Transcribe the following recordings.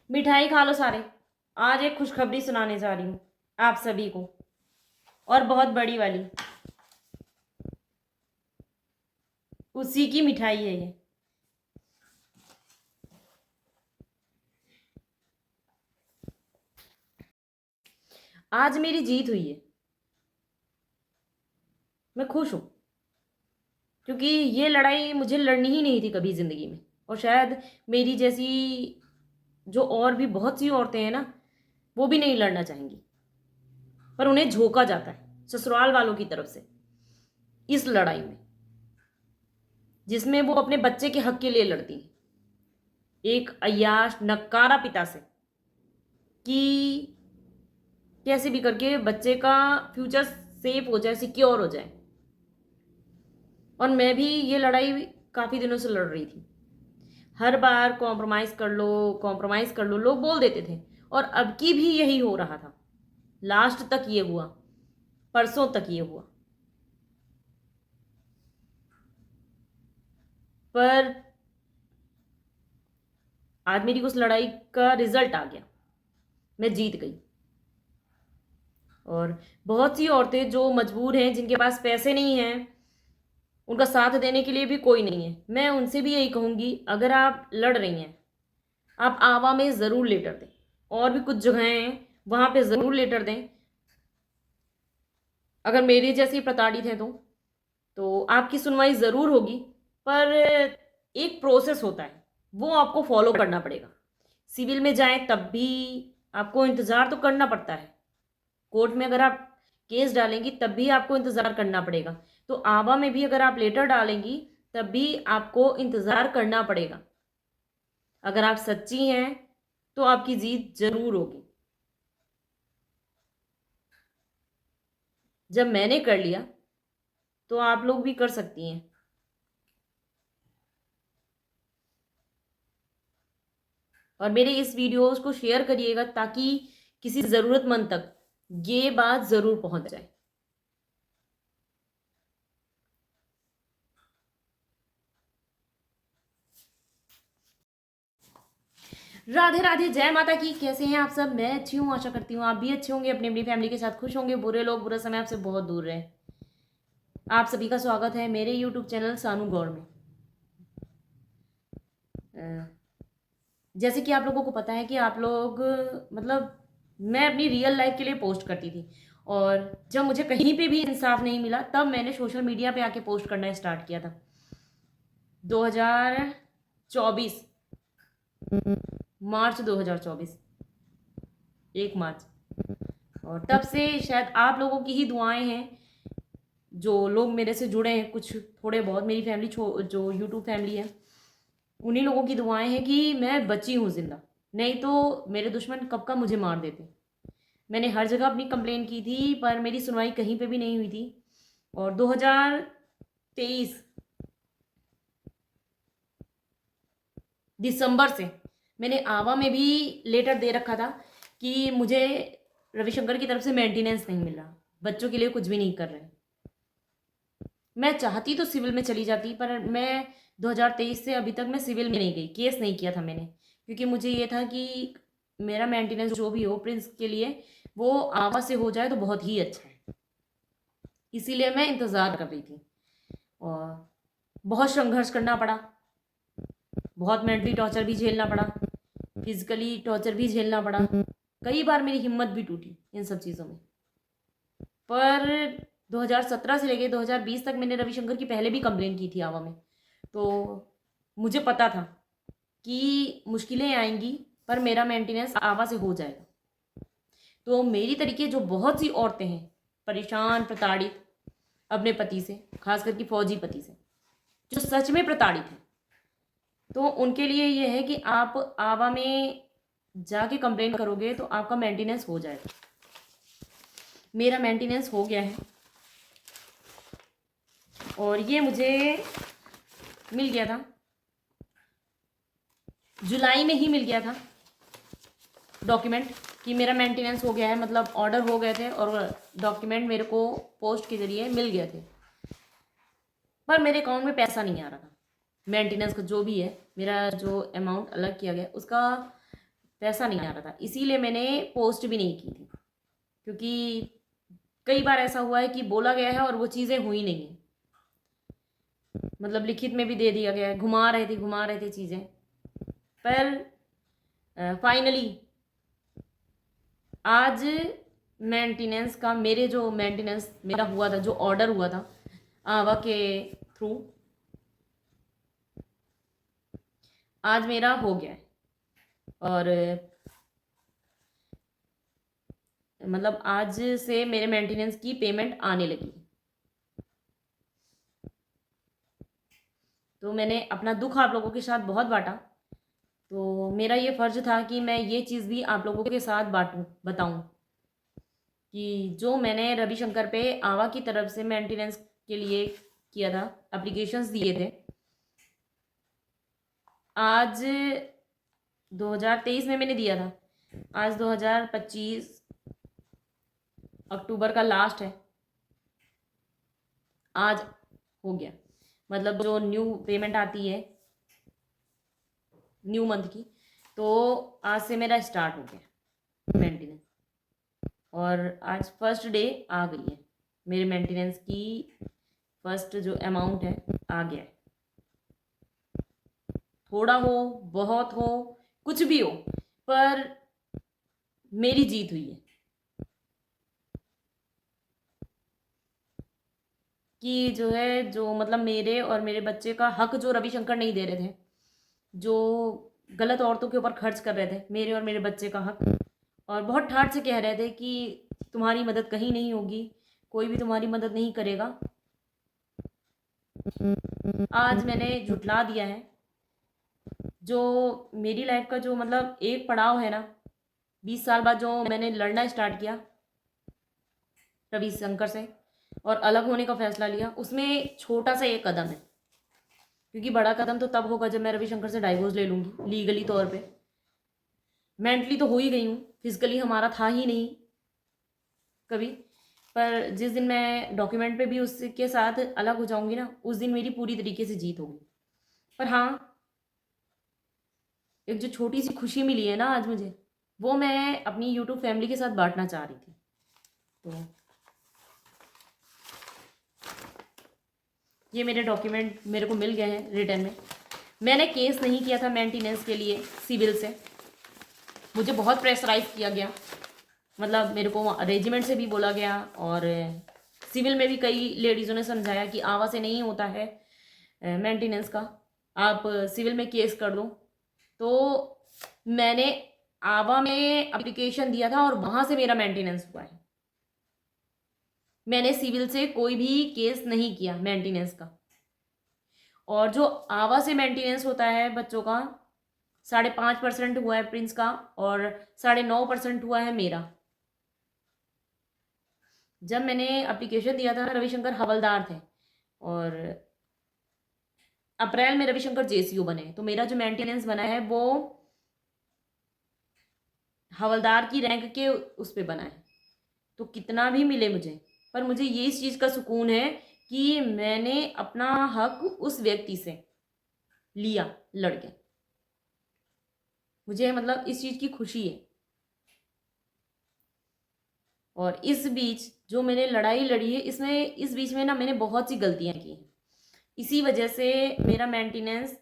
मिठाई खा लो सारे। आज एक खुशखबरी सुनाने जा रही हूँ आप सभी को, और बहुत बड़ी वाली। उसी की मिठाई है ये। आज मेरी जीत हुई है। मैं खुश हूँ, क्योंकि ये लड़ाई मुझे लड़नी ही नहीं थी कभी ज़िंदगी में। और शायद मेरी जैसी जो और भी बहुत सी औरतें हैं ना, वो भी नहीं लड़ना चाहेंगी, पर उन्हें झोंका जाता है ससुराल वालों की तरफ से इस लड़ाई में, जिसमें वो अपने बच्चे के हक के लिए लड़ती है, एक अय्याश नक्कारा पिता से, कि कैसे भी करके बच्चे का फ्यूचर सेफ हो जाए, सिक्योर हो जाए। और मैं भी ये लड़ाई काफ़ी दिनों से लड़ रही थी। हर बार कॉम्प्रोमाइज़ कर लो, कॉम्प्रोमाइज़ कर लो, लोग बोल देते थे। और अब की भी यही हो रहा था। लास्ट तक ये हुआ, परसों तक ये हुआ। पर आज मेरी उस लड़ाई का रिजल्ट आ गया, मैं जीत गई। और बहुत सी औरतें जो मजबूर हैं, जिनके पास पैसे नहीं हैं, उनका साथ देने के लिए भी कोई नहीं है, मैं उनसे भी यही कहूँगी, अगर आप लड़ रही हैं, आप आवा में ज़रूर लेटर दें। और भी कुछ जगहें हैं, वहाँ पे ज़रूर लेटर दें। अगर मेरे जैसे प्रताड़ित हैं तो आपकी सुनवाई ज़रूर होगी, पर एक प्रोसेस होता है, वो आपको फॉलो करना पड़ेगा। सिविल में जाएं तब भी आपको इंतज़ार तो करना पड़ता है। कोर्ट में अगर आप केस डालेंगी तब भी आपको इंतज़ार करना पड़ेगा। तो आवा में भी अगर आप लेटर डालेंगी तब भी आपको इंतज़ार करना पड़ेगा। अगर आप सच्ची हैं तो आपकी जीत जरूर होगी। जब मैंने कर लिया तो आप लोग भी कर सकती हैं। और मेरे इस वीडियोस को शेयर करिएगा, ताकि किसी ज़रूरतमंद तक ये बात ज़रूर पहुंच जाए। राधे राधे, जय माता की। कैसे हैं आप सब? मैं अच्छी हूँ, आशा करती हूँ आप भी अच्छे होंगे, अपनी अपनी फैमिली के साथ खुश होंगे। बुरे लोग बुरा समय आपसे बहुत दूर रहे। आप सभी का स्वागत है मेरे यूट्यूब चैनल सानू गौड़ में। जैसे कि आप लोगों को पता है कि आप लोग, मतलब, मैं अपनी रियल लाइफ के लिए पोस्ट करती थी, और जब मुझे कहीं पे भी इंसाफ नहीं मिला तब मैंने सोशल मीडिया पे आके पोस्ट करना स्टार्ट किया था। 2024, मार्च 2024, 1 मार्च। और तब से शायद आप लोगों की ही दुआएं हैं, जो लोग मेरे से जुड़े हैं, कुछ थोड़े बहुत मेरी फैमिली जो यूट्यूब फैमिली है, उन्हीं लोगों की दुआएं हैं कि मैं बची हूँ जिंदा। नहीं तो मेरे दुश्मन कब का मुझे मार देते। मैंने हर जगह अपनी कंप्लेन की थी, पर मेरी सुनवाई कहीं पे भी नहीं हुई थी। और 2023 दिसंबर से मैंने आवा में भी लेटर दे रखा था कि मुझे रविशंकर की तरफ से मेंटेनेंस नहीं मिल रहा, बच्चों के लिए कुछ भी नहीं कर रहे। मैं चाहती तो सिविल में चली जाती, पर मैं 2023 से अभी तक मैं सिविल में नहीं गई, केस नहीं किया था मैंने, क्योंकि मुझे ये था कि मेरा मेंटेनेंस जो भी हो प्रिंस के लिए, वो आवा से हो जाए तो बहुत ही अच्छा है। इसीलिए मैं इंतज़ार कर रही थी। और बहुत संघर्ष करना पड़ा, बहुत मेंटली टॉर्चर भी झेलना पड़ा, फिजिकली टॉर्चर भी झेलना पड़ा। कई बार मेरी हिम्मत भी टूटी इन सब चीज़ों में। पर 2017 से लेके 2020 तक मैंने रविशंकर की पहले भी कंप्लेन की थी आवा में, तो मुझे पता था कि मुश्किलें आएंगी, पर मेरा मेंटेनेंस आवा से हो जाएगा। तो मेरी तरीके जो बहुत सी औरतें हैं परेशान, प्रताड़ित अपने पति से, खास करके फौजी पति से, जो सच में प्रताड़ित हैं, तो उनके लिए ये है कि आप आवा में जाके कंप्लेन करोगे तो आपका मेंटेनेंस हो जाएगा। मेरा मेंटेनेंस हो गया है, और ये मुझे मिल गया था, जुलाई में ही मिल गया था डॉक्यूमेंट, कि मेरा मेंटेनेंस हो गया है। मतलब ऑर्डर हो गए थे और डॉक्यूमेंट मेरे को पोस्ट के ज़रिए मिल गए थे, पर मेरे अकाउंट में पैसा नहीं आ रहा था। मेंटेनेंस का जो भी है, मेरा जो अमाउंट अलग किया गया उसका पैसा नहीं आ रहा था, इसीलिए मैंने पोस्ट भी नहीं की थी। क्योंकि कई बार ऐसा हुआ है कि बोला गया है और वो चीज़ें हुई नहीं है, मतलब लिखित में भी दे दिया गया है, घुमा रहे थे चीज़ें, पर फाइनली आज मेंटेनेंस का, जो मेंटेनेंस मेरा हुआ था, जो ऑर्डर हुआ था आवा के थ्रू, आज मेरा हो गया है। और मतलब आज से मेरे मेंटेनेंस की पेमेंट आने लगी। तो मैंने अपना दुख आप लोगों के साथ बहुत बांटा, तो मेरा ये फ़र्ज़ था कि मैं ये चीज़ भी आप लोगों के साथ बांटूं, बताऊं कि जो मैंने रविशंकर पे आवा की तरफ से मेंटेनेंस के लिए किया था, एप्लीकेशंस दिए थे, आज 2023 में मैंने दिया था, आज 2025 अक्टूबर का लास्ट है, आज हो गया। मतलब जो न्यू पेमेंट आती है न्यू मंथ की, तो आज से मेरा स्टार्ट हो गया मेंटेनेंस, और आज फर्स्ट डे आ गई है मेरे मेंटेनेंस की। फर्स्ट जो अमाउंट है आ गया है, थोड़ा हो बहुत हो कुछ भी हो, पर मेरी जीत हुई है कि जो है, जो मतलब मेरे और मेरे बच्चे का हक जो रविशंकर नहीं दे रहे थे, जो गलत औरतों के ऊपर खर्च कर रहे थे, मेरे और मेरे बच्चे का हक, और बहुत ठाठ से कह रहे थे कि तुम्हारी मदद कहीं नहीं होगी, कोई भी तुम्हारी मदद नहीं करेगा, आज मैंने झुटला दिया है। जो मेरी लाइफ का जो मतलब एक पड़ाव है ना, 20 साल बाद जो मैंने लड़ना स्टार्ट किया रविशंकर से और अलग होने का फैसला लिया, उसमें छोटा सा एक कदम है। क्योंकि बड़ा कदम तो तब होगा जब मैं रविशंकर से डाइवोर्स ले लूँगी लीगली तौर पे। मेंटली तो हो ही गई हूँ, फिजिकली हमारा था ही नहीं कभी, पर जिस दिन मैं डॉक्यूमेंट पे भी उसके साथ अलग हो जाऊंगी ना, उस दिन मेरी पूरी तरीके से जीत होगी। पर हाँ, एक जो छोटी सी खुशी मिली है ना आज मुझे, वो मैं अपनी यूट्यूब फैमिली के साथ बांटना चाह रही थी। तो ये मेरे डॉक्यूमेंट मेरे को मिल गए हैं रिटर्न में। मैंने केस नहीं किया था मेंटेनेंस के लिए सिविल से, मुझे बहुत प्रेशराइज किया गया, मतलब मेरे को रेजिमेंट से भी बोला गया, और सिविल में भी कई लेडीज़ों ने समझाया कि आवा से नहीं होता है मेंटेनेंस का, आप सिविल में केस कर दो। तो मैंने आवा में एप्लीकेशन दिया था और वहाँ से मेरा मेंटेनेंस हुआ है। मैंने सिविल से कोई भी केस नहीं किया मेंटेनेंस का। और जो आवा से मेंटेनेंस होता है बच्चों का, 5.5% हुआ है प्रिंस का, और 9.5% हुआ है मेरा। जब मैंने एप्लीकेशन दिया था, रविशंकर हवलदार थे, और अप्रैल में रविशंकर जेसीओ बने, तो मेरा जो मेंटेनेंस बना है वो हवलदार की रैंक के उस पे बना है। तो कितना भी मिले मुझे, पर मुझे ये इस चीज़ का सुकून है कि मैंने अपना हक उस व्यक्ति से लिया लड़के, मुझे मतलब इस चीज़ की खुशी है। और इस बीच जो मैंने लड़ाई लड़ी है, इसमें इस बीच में ना मैंने बहुत सी गलतियां की हैं, इसी वजह से मेरा मेंटेनेंस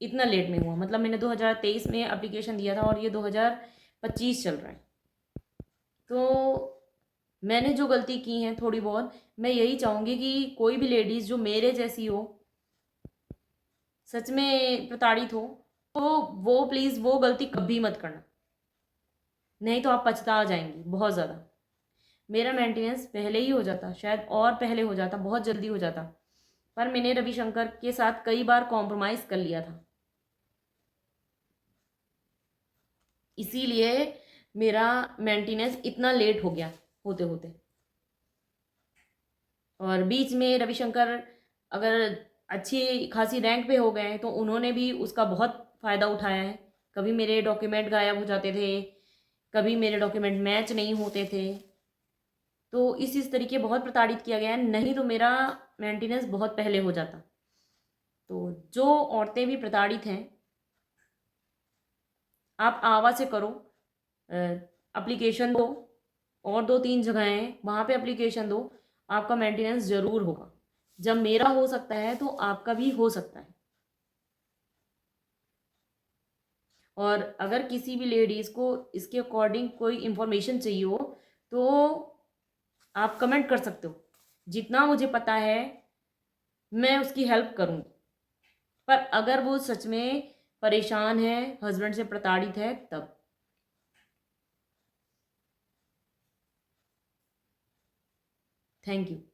इतना लेट में हुआ। मतलब मैंने 2023 में एप्लीकेशन दिया था और ये 2025 चल रहा है। तो मैंने जो गलती की है थोड़ी बहुत, मैं यही चाहूँगी कि कोई भी लेडीज़ जो मेरे जैसी हो, सच में प्रताड़ित हो, तो वो प्लीज़ वो गलती कभी मत करना, नहीं तो आप पछता जाएंगी बहुत ज़्यादा। मेरा मेंटेनेंस पहले ही हो जाता, शायद और पहले हो जाता, बहुत जल्दी हो जाता, पर मैंने रविशंकर के साथ कई बार कॉम्प्रोमाइज़ कर लिया था, इसीलिए मेरा मेंटेनेंस इतना लेट हो गया होते होते। और बीच में रविशंकर अगर अच्छी खासी रैंक पे हो गए हैं तो उन्होंने भी उसका बहुत फ़ायदा उठाया है। कभी मेरे डॉक्यूमेंट गायब हो जाते थे, कभी मेरे डॉक्यूमेंट मैच नहीं होते थे, तो इस तरीके बहुत प्रताड़ित किया गया है, नहीं तो मेरा मेंटेनेंस बहुत पहले हो जाता। तो जो औरतें भी प्रताड़ित हैं, आप आवा से करो, एप्लीकेशन दो, और 2-3 जगह हैं वहाँ पे एप्लीकेशन दो, आपका मेंटेनेंस ज़रूर होगा। जब मेरा हो सकता है तो आपका भी हो सकता है। और अगर किसी भी लेडीज़ को इसके अकॉर्डिंग कोई इन्फॉर्मेशन चाहिए हो तो आप कमेंट कर सकते हो। जितना मुझे पता है मैं उसकी हेल्प करूँगी। पर अगर वो सच में परेशान है, हस्बैंड से प्रताड़ित है, तब। Thank you.